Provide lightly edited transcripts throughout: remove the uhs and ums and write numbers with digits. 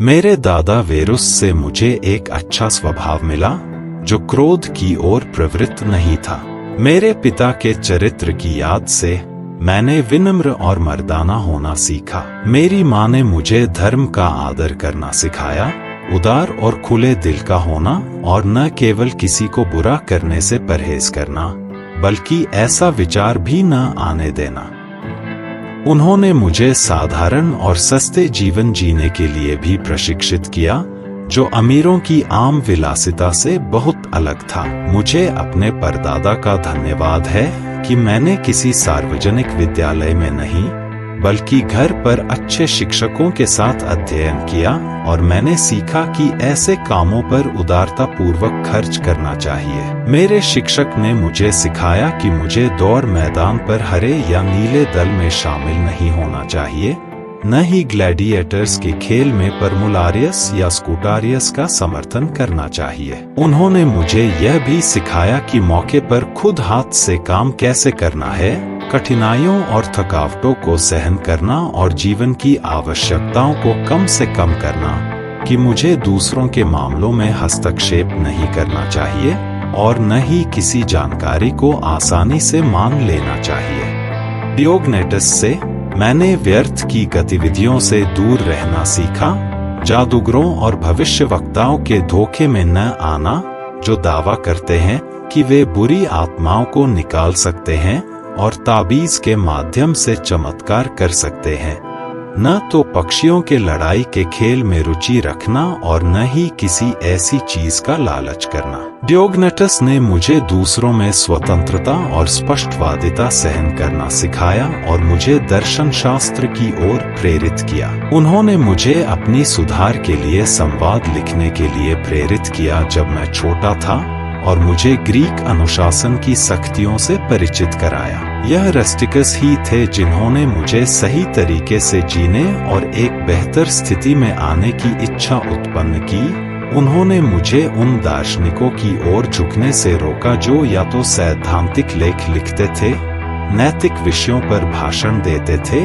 मेरे दादा वेरुस से मुझे एक अच्छा स्वभाव मिला जो क्रोध की ओर प्रवृत्त नहीं था। मेरे पिता के चरित्र की याद से मैंने विनम्र और मर्दाना होना सीखा। मेरी माँ ने मुझे धर्म का आदर करना सिखाया, उदार और खुले दिल का होना और न केवल किसी को बुरा करने से परहेज करना, बल्कि ऐसा विचार भी न आने देना। उन्होंने मुझे साधारण और सस्ते जीवन जीने के लिए भी प्रशिक्षित किया, जो अमीरों की आम विलासिता से बहुत अलग था। मुझे अपने परदादा का धन्यवाद है कि मैंने किसी सार्वजनिक विद्यालय में नहीं, बल्कि घर पर अच्छे शिक्षकों के साथ अध्ययन किया और मैंने सीखा कि ऐसे कामों पर उदारता पूर्वक खर्च करना चाहिए। मेरे शिक्षक ने मुझे सिखाया कि मुझे दौड़ मैदान पर हरे या नीले दल में शामिल नहीं होना चाहिए, न ही ग्लैडिएटर्स के खेल में परमुलारियस या स्कूटारियस का समर्थन करना चाहिए। उन्होंने मुझे यह भी सिखाया कि मौके पर खुद हाथ से काम कैसे करना है, कठिनाइयों और थकावटों को सहन करना और जीवन की आवश्यकताओं को कम से कम करना, कि मुझे दूसरों के मामलों में हस्तक्षेप नहीं करना चाहिए और न ही किसी जानकारी को आसानी से मान लेना चाहिए। डियोग्नेटस से मैंने व्यर्थ की गतिविधियों से दूर रहना सीखा, जादूगरों और भविष्यवक्ताओं के धोखे में न आना, जो दावा करते हैं कि वे बुरी आत्माओं को निकाल सकते हैं और ताबीज के माध्यम से चमत्कार कर सकते हैं, न तो पक्षियों के लड़ाई के खेल में रुचि रखना और न ही किसी ऐसी चीज का लालच करना। डियोग्नेटस ने मुझे दूसरों में स्वतंत्रता और स्पष्टवादिता सहन करना सिखाया और मुझे दर्शन शास्त्र की ओर प्रेरित किया। उन्होंने मुझे अपनी सुधार के लिए संवाद लिखने के लिए प्रेरित किया जब मैं छोटा था और मुझे ग्रीक अनुशासन की सख्तियों से परिचित कराया। यह रस्टिकस ही थे जिन्होंने मुझे सही तरीके से जीने और एक बेहतर स्थिति में आने की इच्छा उत्पन्न की। उन्होंने मुझे उन दार्शनिकों की ओर झुकने से रोका जो या तो सैद्धांतिक लेख लिखते थे, नैतिक विषयों पर भाषण देते थे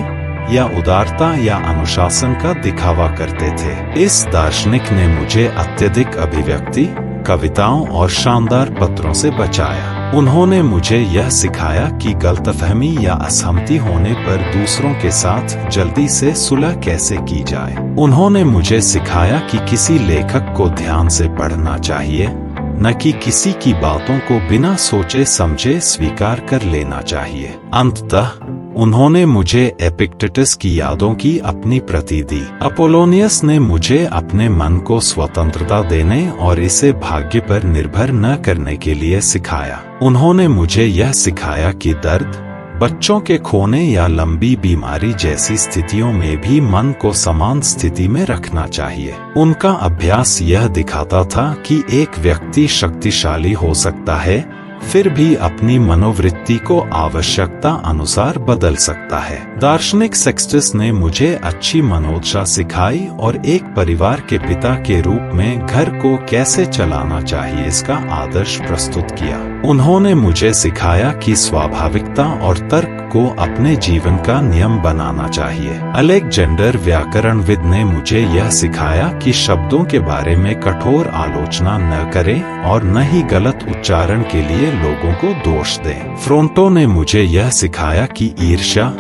या उदारता या अनुशासन का दिखावा करते थे। इस दार्शनिक ने मुझे अत्यधिक अभिव्यक्ति, कविताओं और शानदार पत्रों से बचाया। उन्होंने मुझे यह सिखाया कि गलतफहमी या असहमति होने पर दूसरों के साथ जल्दी से सुलह कैसे की जाए। उन्होंने मुझे सिखाया कि किसी लेखक को ध्यान से पढ़ना चाहिए, न कि किसी की बातों को बिना सोचे समझे स्वीकार कर लेना चाहिए। अंततः उन्होंने मुझे एपिक्टेटस की यादों की अपनी प्रति दी। अपोलोनियस ने मुझे अपने मन को स्वतंत्रता देने और इसे भाग्य पर निर्भर न करने के लिए सिखाया। उन्होंने मुझे यह सिखाया कि दर्द, बच्चों के खोने या लंबी बीमारी जैसी स्थितियों में भी मन को समान स्थिति में रखना चाहिए। उनका अभ्यास यह दिखाता था कि एक व्यक्ति शक्तिशाली हो सकता है, फिर भी अपनी मनोवृत्ति को आवश्यकता अनुसार बदल सकता है। दार्शनिक सेक्सटस ने मुझे अच्छी मनोदशा सिखाई और एक परिवार के पिता के रूप में घर को कैसे चलाना चाहिए इसका आदर्श प्रस्तुत किया। उन्होंने मुझे सिखाया कि स्वाभाविकता और तर्क को अपने जीवन का नियम बनाना चाहिए। अलेक्जेंडर व्याकरणविद ने मुझे यह सिखाया कि शब्दों के बारे में कठोर आलोचना न करें और न ही गलत उच्चारण के लिए लोगों को दोष दें। फ्रोंटो ने मुझे यह सिखाया कि ईर्ष्या,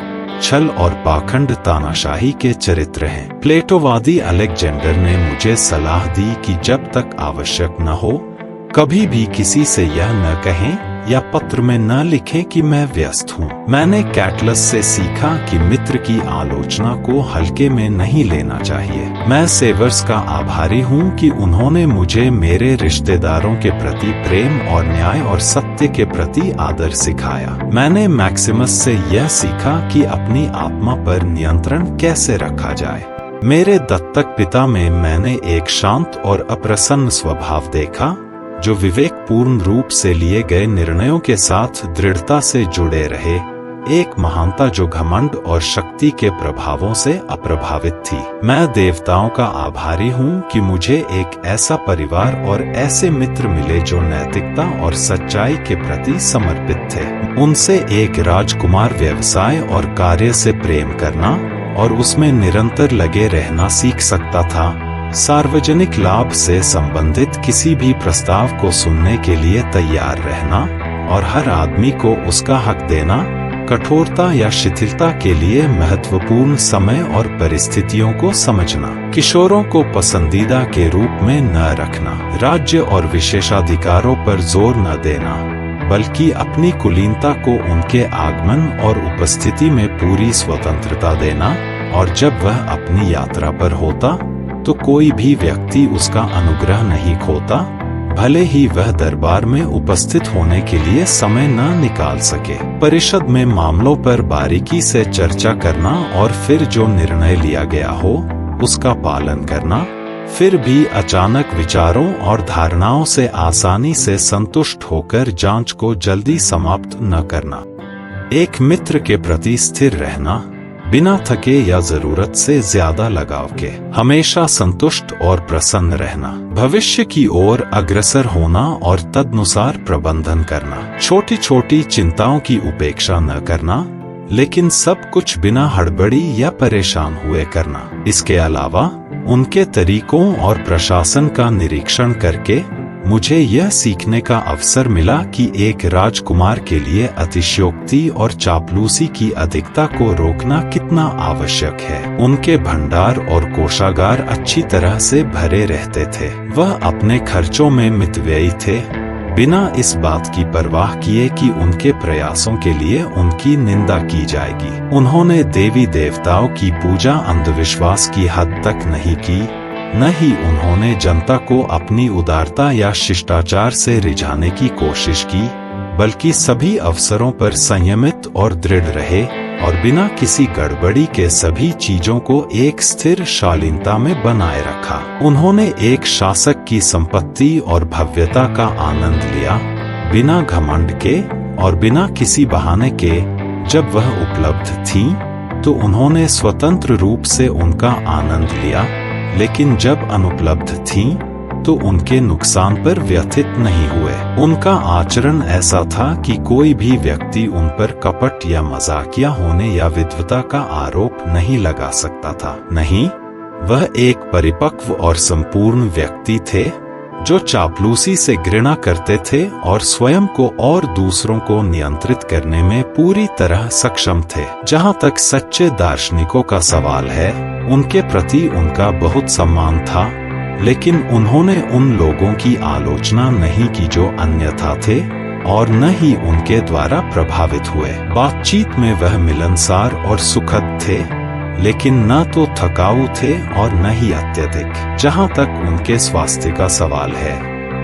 छल और पाखंड तानाशाही के चरित्र हैं। प्लेटोवादी अलेक्जेंडर ने मुझे सलाह दी कि जब तक आवश्यक न हो, कभी भी किसी से यह न कहें या पत्र में न लिखें कि मैं व्यस्त हूँ। मैंने कैटलस से सीखा कि मित्र की आलोचना को हल्के में नहीं लेना चाहिए। मैं सेवर्स का आभारी हूँ कि उन्होंने मुझे मेरे रिश्तेदारों के प्रति प्रेम और न्याय और सत्य के प्रति आदर सिखाया। मैंने मैक्सिमस से यह सीखा कि अपनी आत्मा पर नियंत्रण कैसे रखा जाए। मेरे दत्तक पिता में मैंने एक शांत और अप्रसन्न स्वभाव देखा, जो विवेकपूर्ण रूप से लिए गए निर्णयों के साथ दृढ़ता से जुड़े रहे, एक महानता जो घमंड और शक्ति के प्रभावों से अप्रभावित थी। मैं देवताओं का आभारी हूँ कि मुझे एक ऐसा परिवार और ऐसे मित्र मिले जो नैतिकता और सच्चाई के प्रति समर्पित थे। उनसे एक राजकुमार व्यवसाय और कार्य से प्रेम करना और उसमें निरंतर लगे रहना सीख सकता था, सार्वजनिक लाभ से संबंधित किसी भी प्रस्ताव को सुनने के लिए तैयार रहना और हर आदमी को उसका हक देना, कठोरता या शिथिलता के लिए महत्वपूर्ण समय और परिस्थितियों को समझना, किशोरों को पसंदीदा के रूप में न रखना, राज्य और विशेषाधिकारों पर जोर न देना, बल्कि अपनी कुलीनता को उनके आगमन और उपस्थिति में पूरी स्वतंत्रता देना, और जब वह अपनी यात्रा पर होता तो कोई भी व्यक्ति उसका अनुग्रह नहीं खोता, भले ही वह दरबार में उपस्थित होने के लिए समय न निकाल सके। परिषद में मामलों पर बारीकी से चर्चा करना और फिर जो निर्णय लिया गया हो उसका पालन करना, फिर भी अचानक विचारों और धारणाओं से आसानी से संतुष्ट होकर जांच को जल्दी समाप्त न करना। एक मित्र के प्रति स्थिर रहना, बिना थके या जरूरत से ज्यादा लगाव के, हमेशा संतुष्ट और प्रसन्न रहना, भविष्य की ओर अग्रसर होना और तदनुसार प्रबंधन करना, छोटी छोटी चिंताओं की उपेक्षा न करना, लेकिन सब कुछ बिना हड़बड़ी या परेशान हुए करना। इसके अलावा उनके तरीकों और प्रशासन का निरीक्षण करके मुझे यह सीखने का अवसर मिला कि एक राजकुमार के लिए अतिशयोक्ति और चापलूसी की अधिकता को रोकना कितना आवश्यक है। उनके भंडार और कोषागार अच्छी तरह से भरे रहते थे। वह अपने खर्चों में मितव्ययी थे, बिना इस बात की परवाह किए कि उनके प्रयासों के लिए उनकी निंदा की जाएगी। उन्होंने देवी देवताओं की पूजा अंधविश्वास की हद तक नहीं की, न ही उन्होंने जनता को अपनी उदारता या शिष्टाचार से रिझाने की कोशिश की, बल्कि सभी अवसरों पर संयमित और दृढ़ रहे और बिना किसी गड़बड़ी के सभी चीजों को एक स्थिर शालीनता में बनाए रखा। उन्होंने एक शासक की संपत्ति और भव्यता का आनंद लिया, बिना घमंड के और बिना किसी बहाने के। जब वह उपलब्ध थीं, तो उन्होंने स्वतंत्र रूप से उनका आनंद लिया, लेकिन जब अनुपलब्ध थीं, तो उनके नुकसान पर व्यथित नहीं हुए। उनका आचरण ऐसा था कि कोई भी व्यक्ति उन पर कपट या मजाकिया होने या विद्वता का आरोप नहीं लगा सकता था। नहीं, वह एक परिपक्व और संपूर्ण व्यक्ति थे, जो चापलूसी से घृणा करते थे और स्वयं को और दूसरों को नियंत्रित करने में पूरी तरह सक्षम थे। जहाँ तक सच्चे दार्शनिकों का सवाल है, उनके प्रति उनका बहुत सम्मान था, लेकिन उन्होंने उन लोगों की आलोचना नहीं की जो अन्यथा थे, और न ही उनके द्वारा प्रभावित हुए। बातचीत में वह मिलनसार और सुखद थे, लेकिन न तो थकाऊ थे और न ही अत्यधिक। जहाँ तक उनके स्वास्थ्य का सवाल है,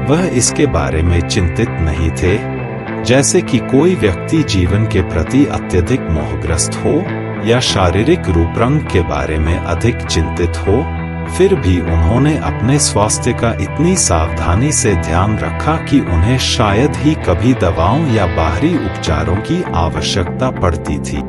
वह इसके बारे में चिंतित नहीं थे। जैसे कि कोई व्यक्ति जीवन के प्रति अत्यधिक मोहग्रस्त हो या शारीरिक रूपरंग के बारे में अधिक चिंतित हो, फिर भी उन्होंने अपने स्वास्थ्य का इतनी सावधानी से ध्यान रखा कि उन्हें शायद ही कभी दवाओं या बाहरी उपचारों की आवश्यकता पड़ती थी।